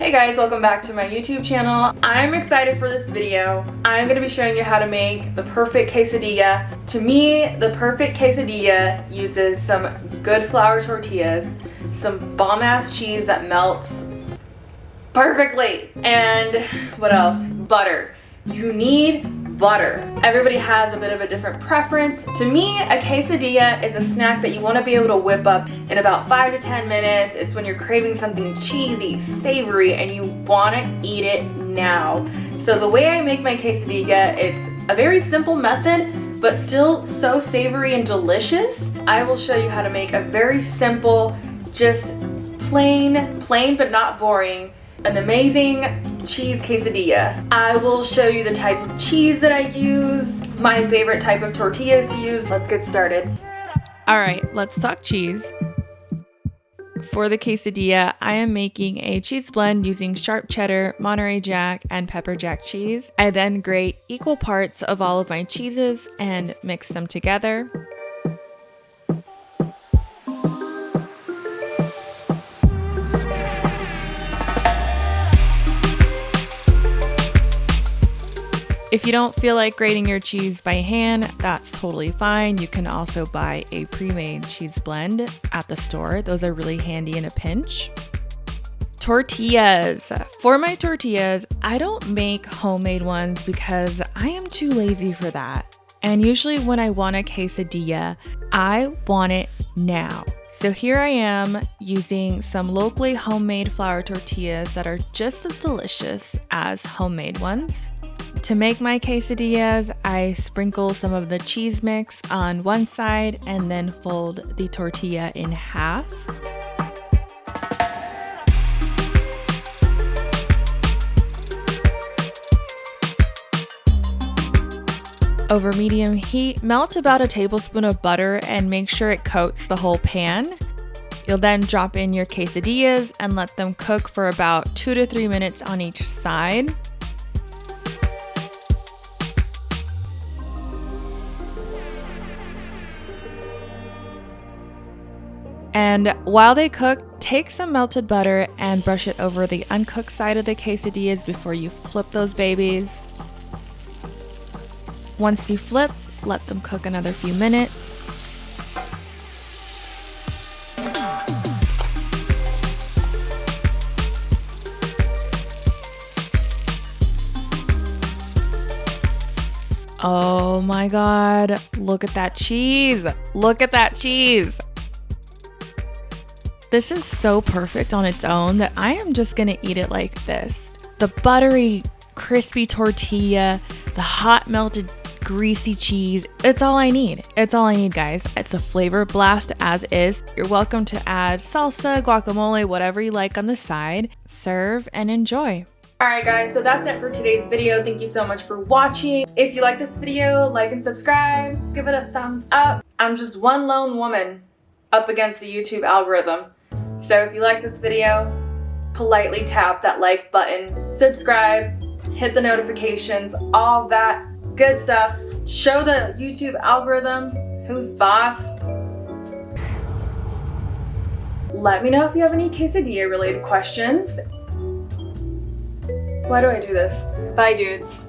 Hey guys, welcome back to my YouTube channel. I'm excited for this video. I'm going to be showing you how to make the perfect quesadilla. To me, the perfect quesadilla uses some good flour tortillas, some bomb-ass cheese that melts perfectly, and what else? Butter. You need butter. Everybody has a bit of a different preference. To me, a quesadilla is a snack that you want to be able to whip up in about 5 to 10 minutes. It's when you're craving something cheesy, savory, and you want to eat it now. So the way I make my quesadilla, it's a very simple method, but still so savory and delicious. I will show you how to make a very simple, just plain but not boring, an amazing cheese quesadilla. I will show you the type of cheese that I use, my favorite type of tortillas to use. Let's get started. All right, let's talk cheese. For the quesadilla, I am making a cheese blend using sharp cheddar, Monterey Jack, and pepper jack cheese. I then grate equal parts of all of my cheeses and mix them together. If you don't feel like grating your cheese by hand, that's totally fine. You can also buy a pre-made cheese blend at the store. Those are really handy in a pinch. Tortillas. For my tortillas, I don't make homemade ones because I am too lazy for that. And usually when I want a quesadilla, I want it now. So here I am using some locally homemade flour tortillas that are just as delicious as homemade ones. To make my quesadillas, I sprinkle some of the cheese mix on one side and then fold the tortilla in half. Over medium heat, melt about a tablespoon of butter and make sure it coats the whole pan. You'll then drop in your quesadillas and let them cook for about 2 to 3 minutes on each side. And while they cook, take some melted butter and brush it over the uncooked side of the quesadillas before you flip those babies. Once you flip, let them cook another few minutes. Oh my God, look at that cheese. Look at that cheese. This is so perfect on its own that I am just gonna eat it like this. The buttery, crispy tortilla, the hot melted greasy cheese. It's all I need. It's all I need, guys. It's a flavor blast as is. You're welcome to add salsa, guacamole, whatever you like on the side. Serve and enjoy. Alright guys, so that's it for today's video. Thank you so much for watching. If you like this video, like and subscribe. Give it a thumbs up. I'm just one lone woman up against the YouTube algorithm. So if you like this video, politely tap that like button, subscribe, hit the notifications, all that good stuff. Show the YouTube algorithm who's boss. Let me know if you have any quesadilla related questions. Why do I do this? Bye dudes.